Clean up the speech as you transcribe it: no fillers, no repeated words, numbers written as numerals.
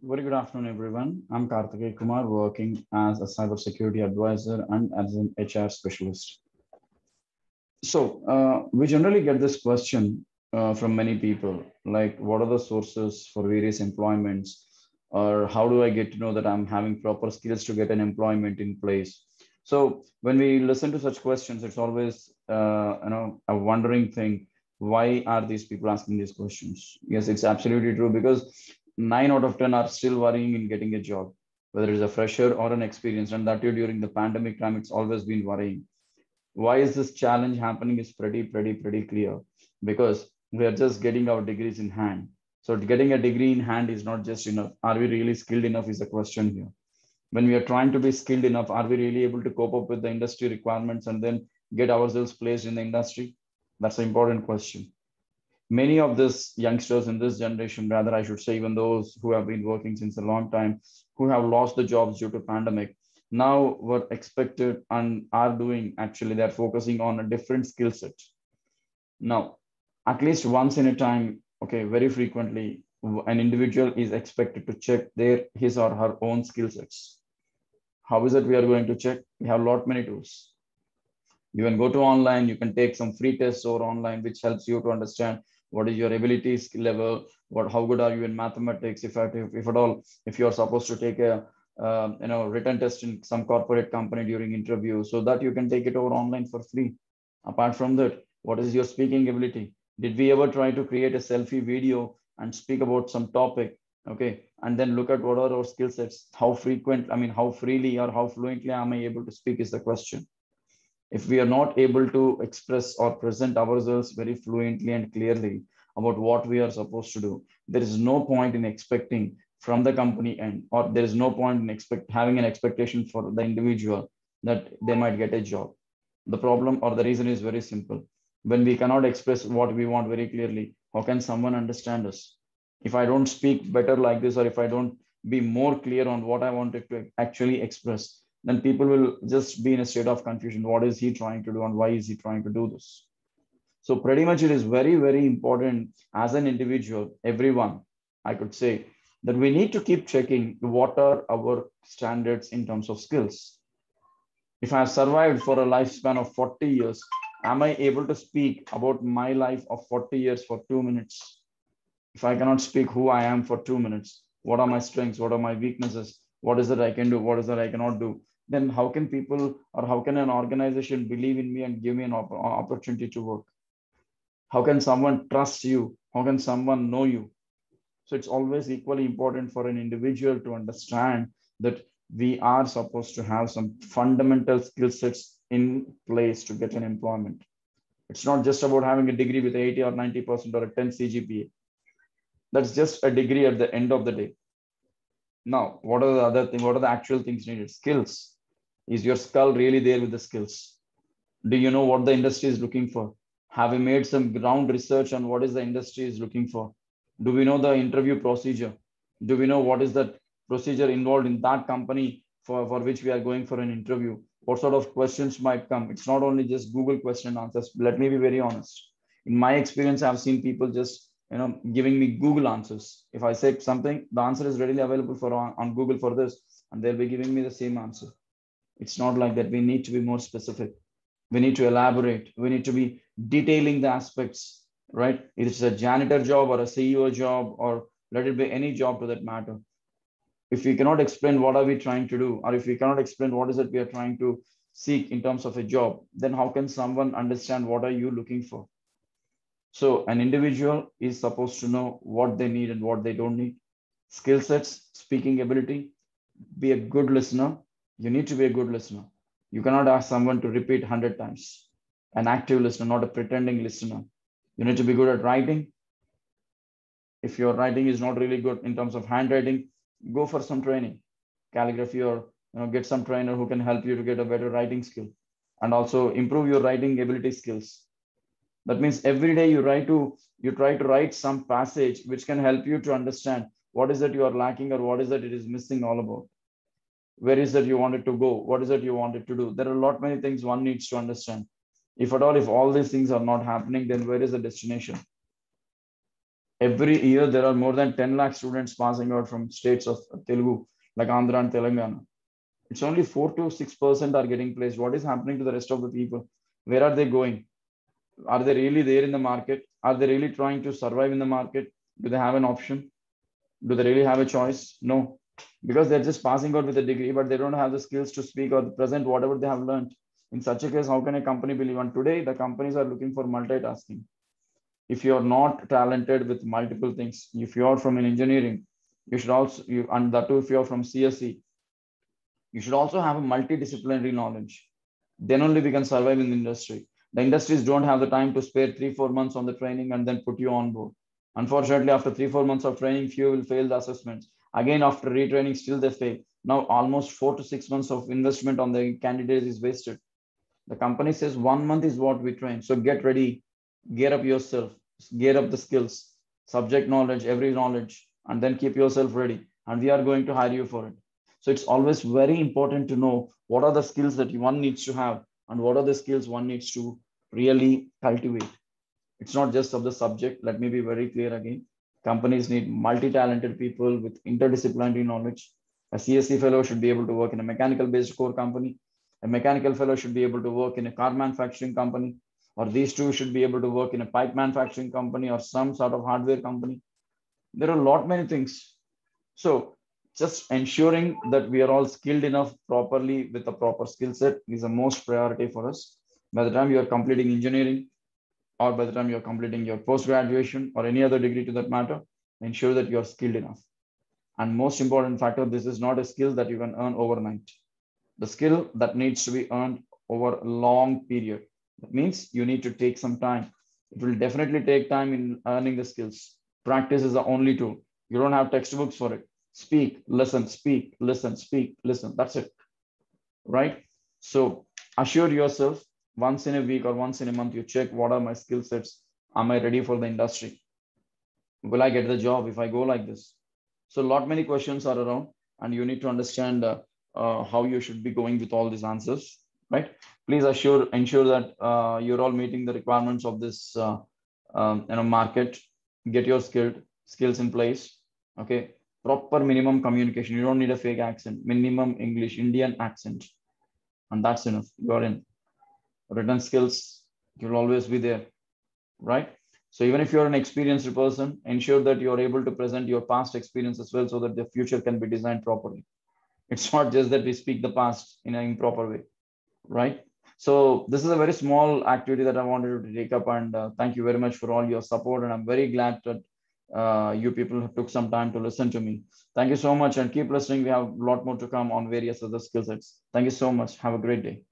Very good afternoon, everyone. I'm Karthikeya Kumar, working as a cybersecurity advisor and as an HR specialist. We generally get this question from many people, like, what are the sources for various employments, or how do I get to know that I'm having proper skills to get an employment in place? So, when we listen to such questions, it's always, a wondering thing. Why are these people asking these questions? Yes, it's absolutely true because 9 out of 10 are still worrying in getting a job, whether it's a fresher or an experienced, and that too during the pandemic time, it's always been worrying. Why is this challenge happening is pretty clear, because we are just getting our degrees in hand. So getting a degree in hand is not just enough. Are we really skilled enough is a question here. When we are trying to be skilled enough, are we really able to cope up with the industry requirements and then get ourselves placed in the industry? That's an important question. Many of these youngsters in this generation, rather I should say, even those who have been working since a long time, who have lost the jobs due to pandemic, now were expected and are doing, actually they're focusing on a different skill set. Now, at least once in a time, okay, very frequently, an individual is expected to check their his or her own skill sets. How is it we are going to check? We have a lot many tools. You can go to online, you can take some free tests over online, which helps you to understand what is your ability skill level, how good are you in mathematics, if at all, if you're supposed to take a written test in some corporate company during interview, so that you can take it over online for free. Apart from that, what is your speaking ability? Did we ever try to create a selfie video and speak about some topic? Okay, and then look at what are our skill sets, how frequent, I mean, how freely or how fluently am I able to speak is the question. If we are not able to express or present ourselves very fluently and clearly about what we are supposed to do, there is no point in expecting from the company end, or there is no point in having an expectation for the individual that they might get a job. The problem or the reason is very simple. When we cannot express what we want very clearly, how can someone understand us? If I don't speak better like this, or if I don't be more clear on what I wanted to actually express, then people will just be in a state of confusion. What is he trying to do and why is he trying to do this? So pretty much it is very important as an individual, everyone, I could say, that we need to keep checking what are our standards in terms of skills. If I have survived for a lifespan of 40 years, am I able to speak about my life of 40 years for 2 minutes? If I cannot speak who I am for 2 minutes, what are my strengths? What are my weaknesses? What is it I can do? What is it I cannot do? Then how can people, or how can an organization believe in me and give me an opportunity to work? How can someone trust you? How can someone know you? So it's always equally important for an individual to understand that we are supposed to have some fundamental skill sets in place to get an employment. It's not just about having a degree with 80 or 90% or a 10 CGPA. That's just a degree at the end of the day. Now, what are the other things? What are the actual things needed? Skills. Is your skull really there with the skills? Do you know what the industry is looking for? Have you made some ground research on what is the industry is looking for? Do we know the interview procedure? Do we know what is that procedure involved in that company for which we are going for an interview? What sort of questions might come? It's not only just Google question and answers. Let me be very honest. In my experience, I've seen people just giving me Google answers. If I say something, the answer is readily available for on Google for this, and they'll be giving me the same answer. It's not like that. We need to be more specific. We need to elaborate. We need to be detailing the aspects, right? If it's a janitor job or a CEO job, or let it be any job to that matter. If we cannot explain what are we trying to do, or if we cannot explain what is it we are trying to seek in terms of a job, then how can someone understand what are you looking for? So an individual is supposed to know what they need and what they don't need. Skill sets, speaking ability, be a good listener. You need to be a good listener. You cannot ask someone to repeat 100 times. An active listener, not a pretending listener. You need to be good at writing. If your writing is not really good in terms of handwriting, go for some training, calligraphy, or get some trainer who can help you to get a better writing skill, and also improve your writing ability skills. That means every day you try to write some passage which can help you to understand what is it you are lacking, or what is it it is missing all about. Where is it you wanted to go? What is it you wanted to do? There are a lot many things one needs to understand. If at all, if all these things are not happening, then where is the destination? Every year, there are more than 10 lakh students passing out from states of Telugu, like Andhra and Telangana. It's only 4 to 6% are getting placed. What is happening to the rest of the people? Where are they going? Are they really there in the market? Are they really trying to survive in the market? Do they have an option? Do they really have a choice? No, because they're just passing out with a degree, but they don't have the skills to speak or present whatever they have learned. In such a case, how can a company believe? And today, the companies are looking for multitasking. If you're not talented with multiple things, if you're from an engineering, you should also, and that too, if you're from CSE, you should also have a multidisciplinary knowledge. Then only we can survive in the industry. The industries don't have the time to spare 3, 4 months on the training and then put you on board. Unfortunately, after 3, 4 months of training, few will fail the assessments. Again, after retraining, still they fail. Now, almost 4 to 6 months of investment on the candidates is wasted. The company says 1 month is what we train. So get ready, gear up yourself, gear up the skills, subject knowledge, every knowledge, and then keep yourself ready. And we are going to hire you for it. So it's always very important to know what are the skills that one needs to have and what are the skills one needs to really cultivate. It's not just of the subject. Let me be very clear again. Companies need multi-talented people with interdisciplinary knowledge. A CSC fellow should be able to work in a mechanical-based core company. A mechanical fellow should be able to work in a car manufacturing company, or these two should be able to work in a pipe manufacturing company or some sort of hardware company. There are a lot many things. So just ensuring that we are all skilled enough properly with a proper skill set is the most priority for us. By the time you are completing engineering, or by the time you're completing your post graduation or any other degree to that matter, ensure that you're skilled enough. And most important factor, this is not a skill that you can earn overnight. The skill that needs to be earned over a long period. That means you need to take some time. It will definitely take time in earning the skills. Practice is the only tool. You don't have textbooks for it. Speak, listen, speak, listen, speak, listen. That's it. Right? So assure yourself once in a week or once in a month, you check what are my skill sets. Am I ready for the industry? Will I get the job if I go like this? So, lot many questions are around, and you need to understand how you should be going with all these answers, right? Please ensure that you're all meeting the requirements of this market. Get your skills in place. Okay, proper minimum communication. You don't need a fake accent. Minimum English, Indian accent, and that's enough. You're in. Written skills, you'll always be there, right? So even if you're an experienced person, ensure that you're able to present your past experience as well so that the future can be designed properly. It's not just that we speak the past in an improper way, right? So this is a very small activity that I wanted to take up, and thank you very much for all your support. And I'm very glad that you people took some time to listen to me. Thank you so much, and keep listening. We have a lot more to come on various other skill sets. Thank you so much. Have a great day.